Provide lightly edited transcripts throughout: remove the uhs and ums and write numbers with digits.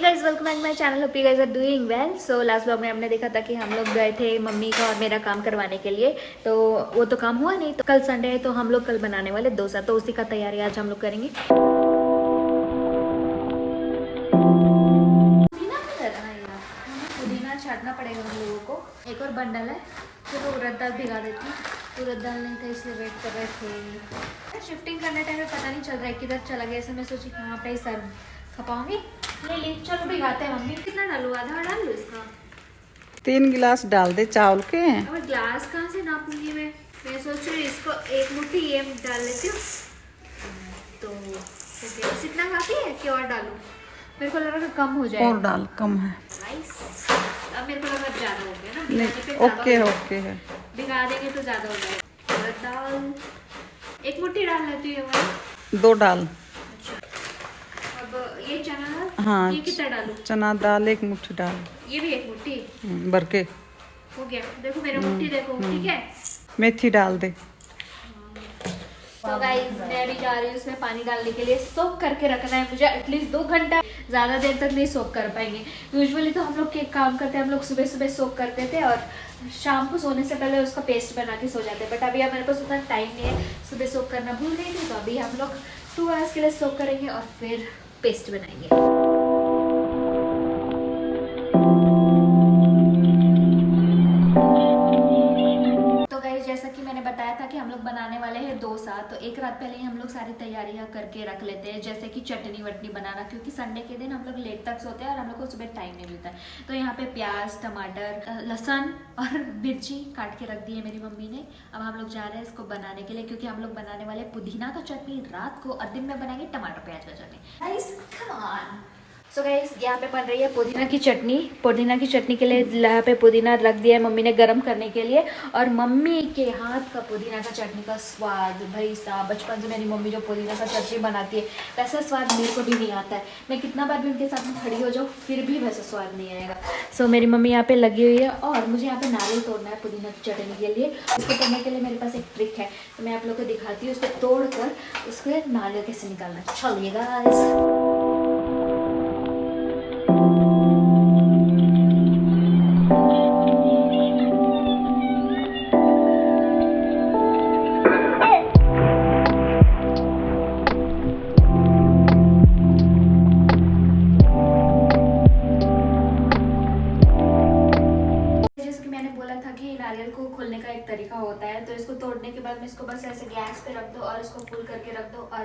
Guys welcome back my channel. Hope you guys are doing well. So last blog में हमने देखा था कि हम लोग गए थे मम्मी का और मेरा काम करवाने के लिए, तो वो तो काम हुआ नहीं। तो कल संडे है तो हम लोग कल बनाने वाले डोसा, तो उसी का तैयारी आज हम लोग करेंगे। पुदीना छाटना पड़ेगा हम लोगों को। एक और बंडल है, फिर वो उड़द दाल भिगा देती हूँ। उड़द दाल नहीं था इसलिए वेट कर रहे थे। शिफ्टिंग करने टाइम में पता नहीं चल रहा है किधर चला गया, ऐसे मैं सोची कहाँ पे सर खपाऊंगी। ले ली, चलो भिगाते हैं। मम्मी कितना डालू? आधा डाल लूँ इसका? 3 गिलास डाल दे चावल के। अब ग्लास कहाँ से नापूंगी मैं सोच रही हूँ इसको एक मुट्ठी ये डाल लेती हूँ। तो बस इतना काफी है कि और डालूं? मेरे को लग रहा है कम हो जाएगा। और डाल, कम है। अब मेरे को लग रहा ज्यादा हो गया ना। ओके ओके है, भिगा देंगे तो ज्यादा हो जाएगा। उड़द दाल एक मुट्ठी डाल लेती हूँ। 2 डाल। अब ये चना दाल, हाँ, ये कितना डालूं? चना दाल 1 मुट्ठी डाल। ये भी 1 मुट्ठी भर के हो गया। देखो मेरा मुट्ठी देखो, ठीक है। मेथी डाल दे। तो गाइस मैं अभी जा रही हूँ उसमें पानी डालने के लिए। सोक करके रखना है मुझे एटलीस्ट 2 घंटा, ज़्यादा देर तक नहीं सोक कर पाएंगे। यूजुअली तो हम लोग के काम करते हैं, हम लोग सुबह सुबह सोक करते थे और शाम को सोने से पहले उसका पेस्ट बना के सो जाते हैं। बट अभी हमारे पास उतना टाइम नहीं है, सुबह सोक करना भूल गई थी। तो अभी हम लोग 2 आवर्स के लिए सोक करेंगे और फिर पेस्ट बनाएंगे। जैसा कि मैंने बताया था कि हम लोग बनाने वाले हैं डोसा, तो एक रात पहले ही हम लोग सारी तैयारियां करके रख लेते हैं, जैसे कि चटनी वटनी बनाना, क्योंकि संडे के दिन हम लोग लेट तक सोते हैं और हम लोग को सुबह टाइम नहीं मिलता है। तो यहाँ पे प्याज, टमाटर, लहसुन और मिर्ची काट के रख दी है मेरी मम्मी ने। अब हम लोग जा रहे हैं इसको बनाने के लिए, क्योंकि हम लोग बनाने वाले पुदीना का चटनी रात को और दिन में बनाएंगे टमाटर प्याज का चटनी। सो गाइस यहाँ पे बन रही है पुदीना की चटनी। पुदीना की चटनी के लिए यहाँ पे पुदीना रख दिया है मम्मी ने गरम करने के लिए। और मम्मी के हाथ का पुदीना का चटनी का स्वाद, भाई साहब, बचपन से मेरी मम्मी जो पुदीना का चटनी बनाती है वैसा स्वाद मेरे को भी नहीं आता है। मैं कितना बार भी उनके साथ में खड़ी हो जाऊँ फिर भी वैसा स्वाद नहीं आएगा। सो मेरी मम्मी यहाँ पे लगी हुई है और मुझे यहाँ पे नारियल तोड़ना है पुदीना की चटनी के लिए। इसको तोड़ने के लिए मेरे पास एक ट्रिक है, तो मैं आप लोग को दिखाती हूँ। उसको तोड़ कर उसके नारियल कैसे निकालना। चलिएगा। नारियल को खोलने का एक तरीका होता है, तो इसको तोड़ने के बाद में इसको बस ऐसे गैस पे रख दो और इसको फुल करके रख दो और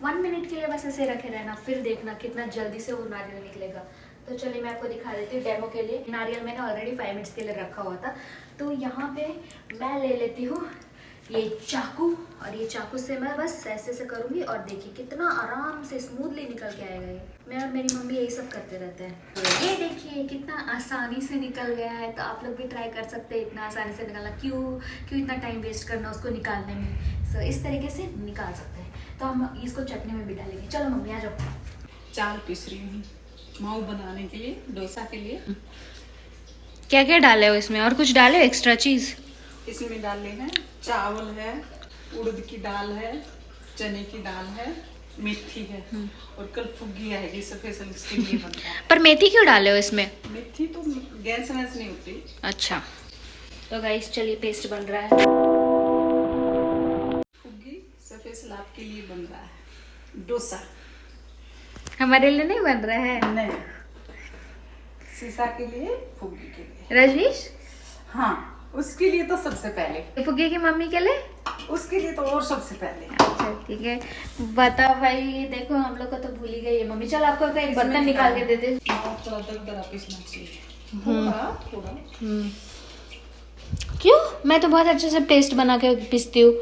1 मिनट के लिए बस ऐसे रखे रहना। फिर देखना कितना जल्दी से वो नारियल निकलेगा। तो चलिए मैं आपको दिखा देती हूँ डेमो के लिए। नारियल मैंने ऑलरेडी 5 मिनट्स के लिए रखा हुआ था। तो यहाँ पे मैं ले लेती हूँ ये चाकू, और ये चाकू से मैं बस ऐसे से करूँगी और देखिए कितना आराम से स्मूथली निकल के आएगा ये। मैं और मेरी मम्मी यही सब करते रहते हैं। तो ये देखिए कितना आसानी से निकल गया है। तो आप लोग भी ट्राई कर सकते हैं इतना आसानी से निकालना। क्यों इतना टाइम वेस्ट करना उसको निकालने में। सो इस तरीके से निकाल सकते हैं। तो हम इसको चटनी में भी डालेंगे। चलो मम्मी आ जाओ। चावल पीस रही हूँ माऊ बनाने के लिए, डोसा के लिए। क्या क्या डाले हो इसमें? और कुछ डाले एक्स्ट्रा चीज़? इसमें डाले हैं चावल है, उड़द की दाल है, चने की दाल है, मेथी है और कल फुग्गी आएगी स्पेशल इसके लिए बनता है। पर मेथी क्यों डाले हो इसमें? मेथी तो गैस वैस नहीं होती। अच्छा, तो गाइस चलिए पेस्ट बन रहा है। फुग्गी स्पेशल आपके लिए बन रहा है डोसा। हमारे लिए नहीं बन रहा है? नहीं, सीसा के लिए, फुग्गी के लिए। रजनीश? हाँ, उसके लिए तो सबसे पहले। फुग्गी की मम्मी के लिए? उसके लिए तो और सबसे पहले। अच्छा ठीक है, बता भाई। देखो हम लोग को तो भूल ही गई है मम्मी। चल आपको एक बर्तन निकाल के दे दे। थोड़ा दरदरा पीसना चाहिए। थोड़ा। क्यों? मैं तो बहुत अच्छे से पेस्ट बना के पीसती हूँ।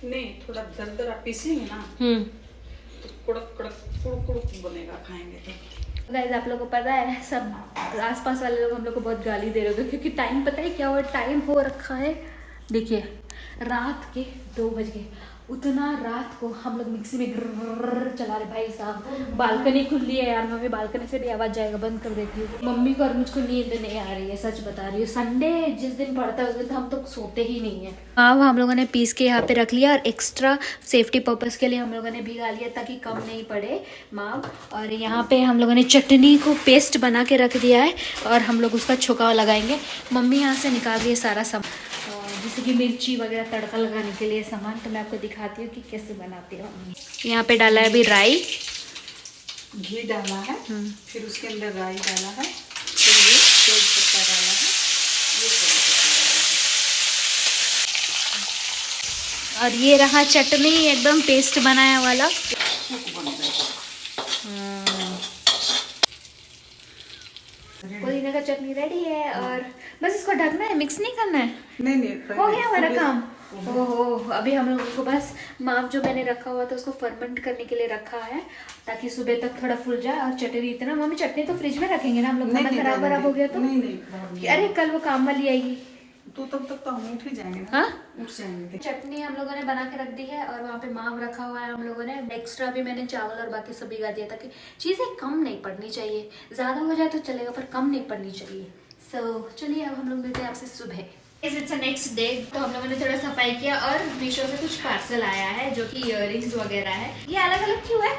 नहीं, थोड़ा दरदरा पीसेंगे ना तो कड़क कड़क कुड़कुड़ बनेगा, खाएंगे तो। गाइस आप लोग को पता है, सब आसपास वाले लोग हम लोग को बहुत गाली दे रहे होंगे, क्योंकि टाइम पता है क्या हुआ? टाइम हो रखा है, देखिए रात के 2 बज गए। उतना रात को हम लोग मिक्सी में ग्रर चला रहे भाई साहब। बालकनी खुली है यार, मम्मी बालकनी से भी आवाज जाएगा, बंद कर देती हूँ। मम्मी को और मुझको नींद नहीं आ रही है, सच बता रही हूँ। संडे जिस दिन पड़ता है उस दिन तो हम तो सोते ही नहीं है। माव हम लोगों ने पीस के यहाँ पे रख लिया और एक्स्ट्रा सेफ्टी पर्पस के लिए हम लोगों ने भिगा लिया ताकि कम नहीं पड़े माव। और यहाँ पे हम लोगों ने चटनी को पेस्ट बना के रख दिया है और हम लोग उसका छुकाव लगाएंगे। मम्मी यहाँ से निकाल रही है सारा सामान, जैसे कि मिर्ची वगैरह तड़का लगाने के लिए सामान। तो मैं आपको दिखाती हूँ कि कैसे बनाती हूँ मम्मी। यहाँ पे डाला है अभी राई, घी डाला है, फिर उसके अंदर राई डाला है, फिर ये तेज पत्ता डाला है, ये कड़ी पत्ता डाला है। और ये रहा चटनी एकदम पेस्ट बनाया वाला। पुदीना का चटनी रेडी है और बस इसको ढकना है, मिक्स नहीं करना है। नहीं हो गया हमारा काम। ओहो, अभी हम लोगों को बस माव जो मैंने रखा हुआ था उसको फर्मेंट करने के लिए रखा है ताकि सुबह तक थोड़ा फूल जाए। और चटनी इतना, मम्मी चटनी तो फ्रिज में रखेंगे ना हम लोग, खाना खराब वराब हो गया तो। नहीं, अरे कल वो काम वाली आएगी तो तब तक तो हम उठ ही जाएंगे ना। हाँ, उठ जाएंगे। चटनी हम लोगों ने बना के रख दी है और वहाँ पे माव रखा हुआ है हम लोगों ने। एक्स्ट्रा भी मैंने चावल और बाकी सब भिगा दिया ताकि चीज़ें कम नहीं पड़नी चाहिए, ज़्यादा हो जाए तो चलेगा पर कम नहीं पड़नी चाहिए। सो चलिए अब हम लोग मिलते हैं आपसे सुबह। It's next day. तो हम लोगों ने थोड़ा सफाई किया और मीशो से कुछ पार्सल आया है जो कि इयररिंग्स वगैरह है। ये अलग अलग क्यों है?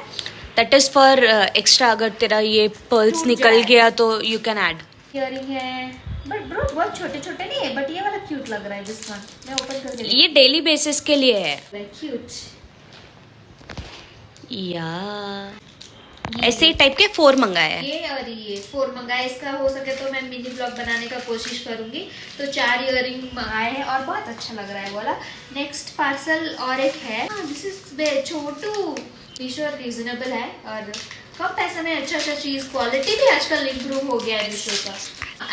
दैट इज फॉर एक्स्ट्रा, अगर तेरा ये पर्ल्स टूट निकल जाए गया तो यू कैन ऐड। इयररिंग है बट ब्रो बहुत छोटे छोटे नहीं है, बट ये वाला क्यूट लग रहा है। दिस वन मैं ओपन करके ये डेली बेसिस के लिए है क्यूट। या ऐसे ही टाइप के 4 मंगाए हैं। ये और ये 4 मंगाए। इसका हो सके तो मैं मिनी ब्लॉग बनाने का कोशिश करूंगी। तो 4 इयररिंग मंगाए हैं और बहुत अच्छा लग रहा है वाला। नेक्स्ट पार्सल और एक है, this is Chhotu. Meesho reasonable है और कम पैसे में अच्छा चीज़, क्वालिटी भी आजकल इम्प्रूव हो गया है मीशो का।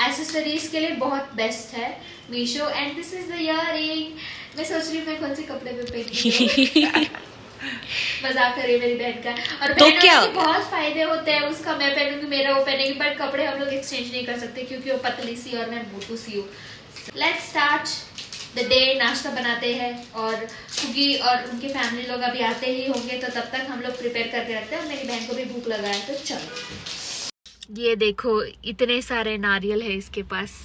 एसेसरीज के लिए बहुत बेस्ट है Meesho. And this is the earring. मैं सोच रही हूँ मैं कौन से कपड़े पे पहनूंगी। मजाक कर रही है मेरी बहन का। और तो बहनों क्या के बहुत फायदे होते हैं, उसका मैं पहनूंगी मेरा वो पहनेगी, बट कपड़े हम लोग एक्सचेंज नहीं कर सकते क्योंकि वो पतली सी और मैं मोटू सी हूँ। Let's start the day. नाश्ता बनाते हैं और कुकी और उनके फैमिली लोग अभी आते ही होंगे तो तब तक हम लोग प्रिपेयर करके रखते हैं। और मेरी बहन को भी भूख लगा है तो चलो। ये देखो इतने सारे नारियल है इसके पास।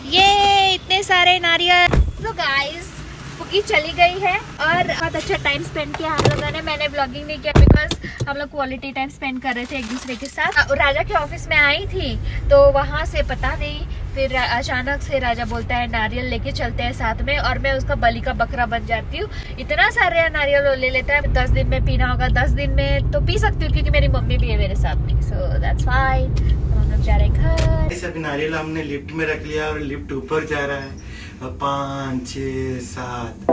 ये इतने सारे नारियल। तो गाइस कुकी चली गई है और बहुत अच्छा टाइम स्पेंड किया हम लोगों ने। मैंने ब्लॉगिंग नहीं किया बिकॉज हम लोग क्वालिटी टाइम स्पेंड कर रहे थे एक दूसरे के साथ। राजा के ऑफिस में आई थी तो वहाँ से पता नहीं, फिर अचानक से राजा बोलता है नारियल लेके चलते हैं साथ में, और मैं उसका बलि का बकरा बन जाती हूँ। इतना सारे नारियल ले लेता है। 10 दिन में पीना होगा, 10 दिन में तो पी सकती हूँ क्योंकि मेरी मम्मी भी है मेरे साथ में। So that's fine. हम लोग जा रहे हैं घर। सभी नारियल हमने लिफ्ट में रख लिया और लिफ्ट ऊपर जा रहा है। 5 6 7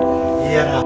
ये रहा